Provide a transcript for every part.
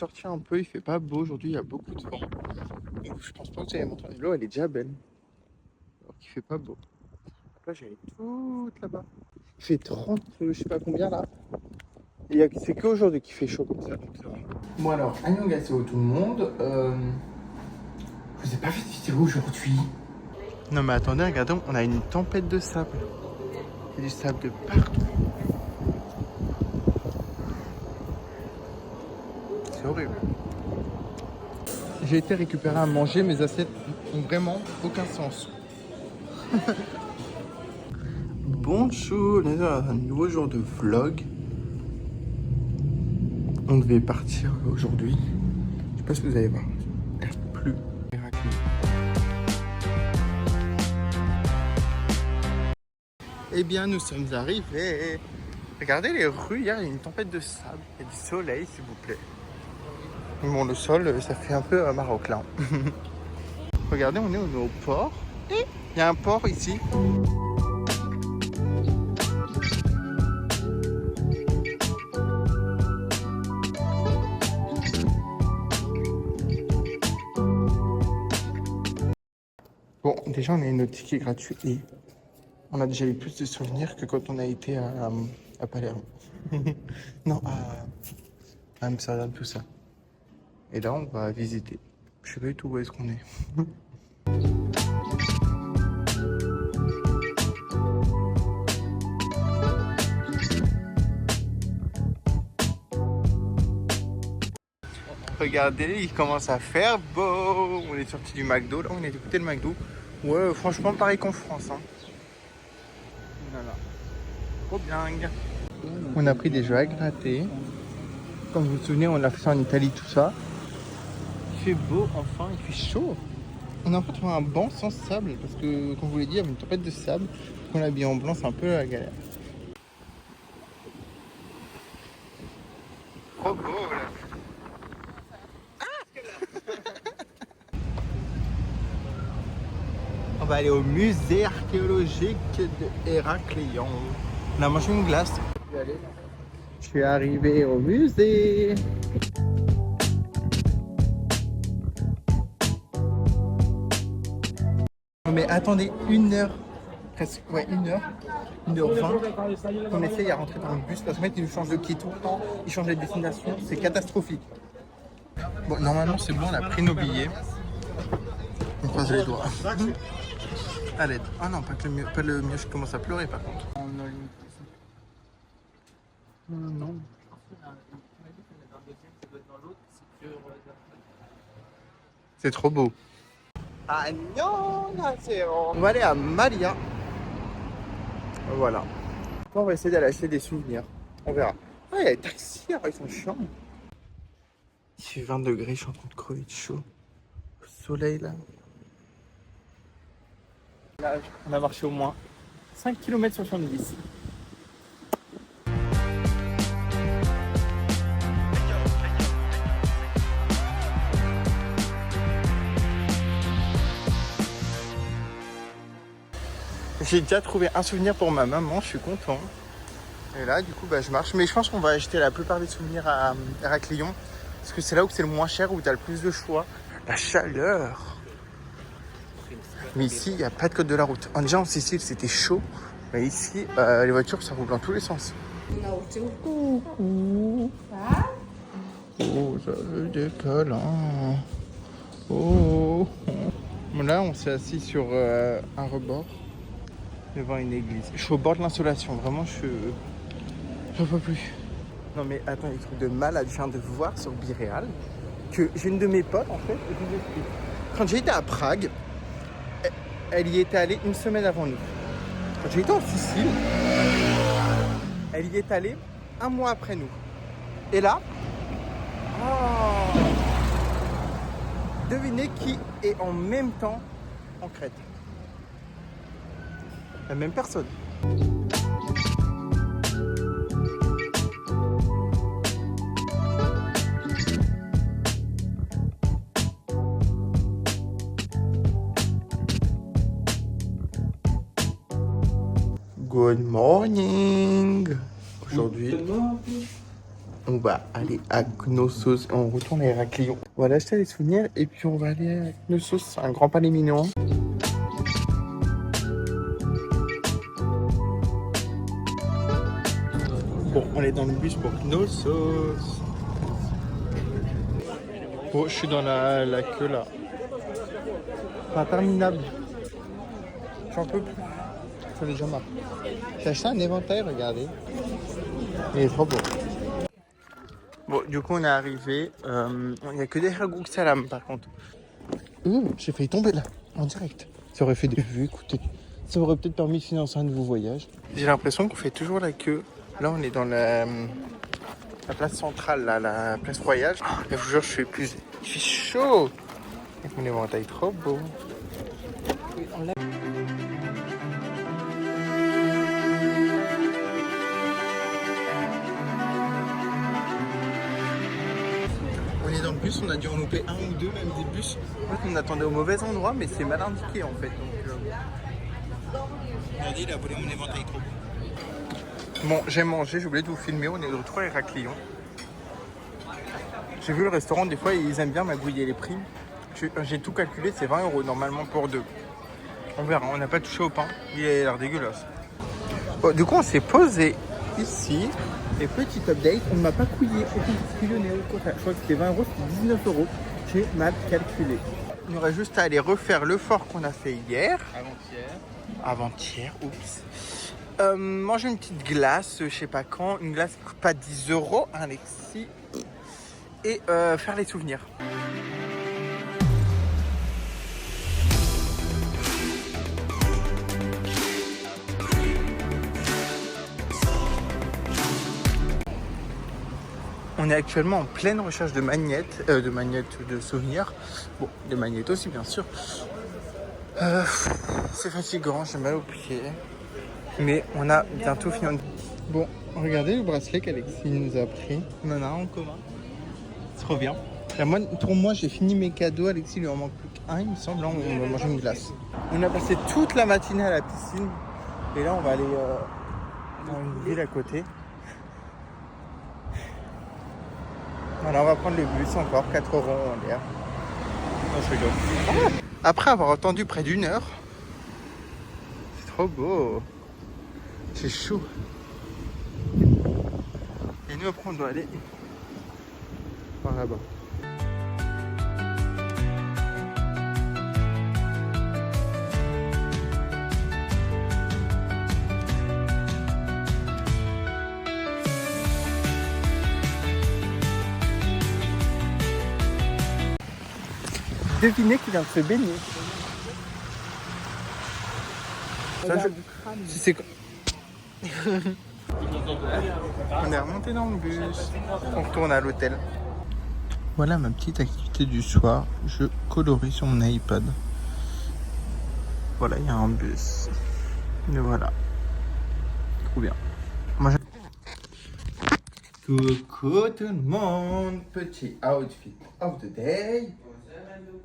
sortir un peu, il fait pas beau aujourd'hui, il y a beaucoup de vent. Je pense pas que vous allez m'entendre. L'eau, elle est déjà belle. Alors qu'il fait pas beau. La plage, elle est toute là-bas. Il fait 30, je sais pas combien là. Et c'est qu'aujourd'hui qu'il fait chaud comme ça. Bon alors, annyeonghaseyo tout le monde. Je vous ai pas fait de vidéo aujourd'hui. Non mais attendez, regardez, on a une tempête de sable. Il y a du sable de partout. C'est horrible. J'ai été récupérer à manger, mes assiettes n'ont vraiment aucun sens. Bonjour, on est dans un nouveau jour de vlog. On devait partir aujourd'hui. Je sais pas si vous allez voir. Il n'y a plus. Eh bien, nous sommes arrivés. Regardez les rues, hier il y a une tempête de sable. Il y a du soleil, s'il vous plaît. Bon, le sol, ça fait un peu Maroc là. Regardez, on est au port. Et il y a un port ici. Bon, déjà, on a une ticket gratuit et on a déjà eu plus de souvenirs que quand on a été à Palerme. Non, à Amsterdam, tout ça. Et là, on va visiter. Je sais pas du tout où est-ce qu'on est. Regardez, il commence à faire beau. On est sorti du McDo. Là, on est écouté le McDo. Ouais, franchement, pareil qu'en France. Hein. Voilà. Trop bien. On a pris des jeux à gratter. Comme vous vous souvenez, on l'a fait ça en Italie, tout ça. Il fait beau, enfin, il fait chaud. On a en fait trouvé un banc sans sable parce que, comme je vous l'ai dit, il y avait une tempête de sable. On l'a habillé en blanc, c'est un peu la galère. Trop beau là. On va aller au musée archéologique de Héraclion. On a mangé une glace. Je suis arrivé au musée. Mais attendez, 1 heure, presque, ouais, 1h20, on essaye à rentrer dans le bus parce qu'en fait, il nous change de quai tout le temps, il change de destination, c'est catastrophique. Bon, normalement, c'est bon, on a pris nos billets. On croise les doigts. À l'aide. Ah non, pas le mieux, je commence à pleurer par contre. Non. C'est trop beau. On va aller à Malia. Voilà. On va essayer d'aller acheter des souvenirs. On verra. Ah, il y a des taxis, ils sont chiants. Il fait 20 degrés, je suis en train de crever de chaud. Le soleil là. Là, on a marché au moins 5 km sur Champs-Élysées. J'ai déjà trouvé un souvenir pour ma maman, je suis content. Et là, du coup, bah, je marche. Mais je pense qu'on va acheter la plupart des souvenirs à Héraclion. Parce que c'est là où c'est le moins cher, où tu as le plus de choix. La chaleur. Mais ici, il n'y a pas de code de la route. Déjà, en Sicile, c'était chaud. Mais ici, les voitures, ça roule dans tous les sens. Coucou. Oh, j'avais des câlins. Oh. Là, on s'est assis sur un rebord. Devant une église. Je suis au bord de l'insolation, vraiment j'en peux plus. Non mais attends, il y a des trucs de malade, je viens de voir sur Biréal que j'ai une de mes potes en fait, je vous explique. Quand j'ai été à Prague, elle y était allée 1 semaine avant nous. Quand j'ai été en Sicile, elle y est allée 1 mois après nous. Et là, oh, devinez qui est en même temps en Crète. La même personne. Good morning. Aujourd'hui, on va aller à Knossos. On retourne à Héraclion. On va acheter les souvenirs et puis on va aller à Knossos, un grand palais mignon. Bon, on est dans le bus pour Knossos. Bon, je suis dans la queue là. C'est interminable. J'en peux plus. J'en ai déjà marre. J'ai acheté un éventail, regardez. Il est trop beau. Bon, du coup, on est arrivé. Il n'y a que des ragoûts salam par contre. J'ai failli tomber là, en direct. Ça aurait fait des vues, écoutez. Ça m'aurait peut-être permis de financer un nouveau voyage. J'ai l'impression qu'on fait toujours la queue. Là, on est dans la place centrale, là, la place royale. Je vous jure, je suis épuisé. Il fait chaud. Avec mon éventail trop beau. On est dans le bus, on a dû en louper un ou deux, même des bus. En fait, on attendait au mauvais endroit, mais c'est mal indiqué en fait. Donc, regardez, il a volé mon éventail trop beau. Bon, j'ai mangé, j'ai oublié de vous filmer, on est de retour à Héraclion. J'ai vu le restaurant, des fois, ils aiment bien magouiller les prix. J'ai tout calculé, c'est 20 € normalement pour deux. On verra, on n'a pas touché au pain, il a l'air dégueulasse. Bon, du coup, on s'est posé ici. Et petit update, on ne m'a pas couillé aucun petit au contraire. Je crois que c'était 20 €, c'était 19 €. J'ai mal calculé. On aurait juste à aller refaire le fort qu'on a fait hier. Avant-hier, oups. Manger une petite glace, je sais pas quand. Une glace qui coûte pas 10 €, hein, Alexis. Et faire les souvenirs. On est actuellement en pleine recherche de magnettes de souvenirs. Bon, des magnettes aussi, bien sûr. C'est fatigant, j'ai mal aux pieds. Mais on a bientôt fini. Bon, regardez le bracelet qu'Alexis nous a pris. On en a un en commun. C'est trop bien. Là, pour moi, j'ai fini mes cadeaux. Alexis, il lui en manque plus qu'un, il me semble. Là, on va manger une glace. On a passé toute la matinée à la piscine. Et là, on va aller dans une ville à côté. Voilà, on va prendre le bus encore, 4 € en l'air. Non, je rigole. Après avoir attendu près d'1 heure, c'est trop beau. C'est chaud. Et nous, après, on doit aller par là-bas. Devinez qu'il vient de se baigner. C'est quoi? On est remonté dans le bus. On retourne à l'hôtel. Voilà ma petite activité du soir. Je colorie sur mon iPad. Voilà, il y a un bus. Et voilà. Trop bien. Moi, coucou tout le monde. Petit outfit of the day.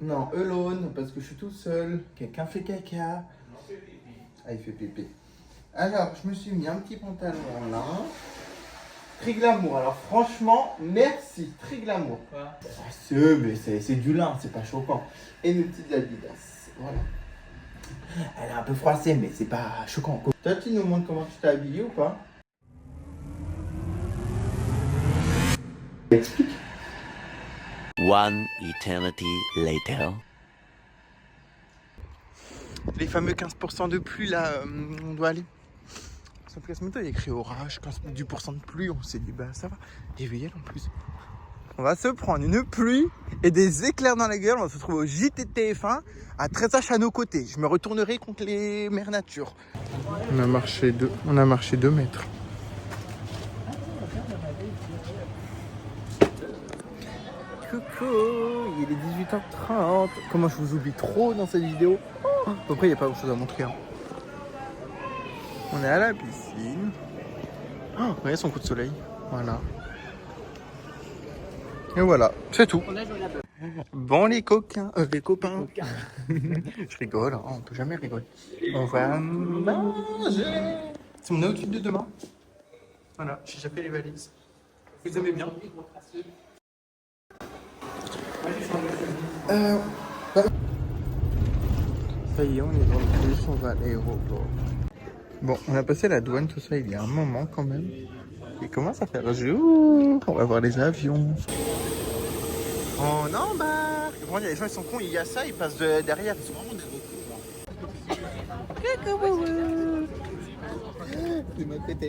Non, alone, parce que je suis tout seul. Quelqu'un fait caca. Ah, il fait pipi. Alors, je me suis mis un petit pantalon en lin. Très glamour. Alors, franchement, merci. Très glamour. Mais c'est du lin, c'est pas choquant. Et mes petites Adidas. Voilà. Elle est un peu froissée, mais c'est pas choquant. Toi, tu nous montres comment tu t'es habillé ou pas? Explique. One eternity later. Les fameux 15% de pluie là, on doit aller. Sauf qu'à ce moment-là, il y a écrit orage, 10% de pluie. On s'est dit, bah ça va. Il va y aller en plus. On va se prendre une pluie et des éclairs dans la gueule. On va se retrouver au JTTF1 à 13h à nos côtés. Je me retournerai contre les mères nature. On a marché 2 mètres. Coucou, il est 18h30. Comment je vous oublie trop dans cette vidéo? Après, il n'y a pas grand chose à montrer. Hein. On est à la piscine. Regardez son coup de soleil. Voilà. Et voilà, c'est tout. Bon, les coquins, les copains. Je rigole, hein, on peut jamais rigoler. On va manger. C'est mon outfit de demain. Voilà, j'ai déjà fait les valises. Vous aimez bien Ça y est, on est dans le bus, on va à l'aéroport. Bon, on a passé la douane, tout ça, il y a un moment quand même. Il commence à faire jour. On va voir les avions. On embarque. Bon, les gens, ils sont cons. Il y a ça, ils passent derrière. Ils sont vraiment des gros cons. C'est ma tête,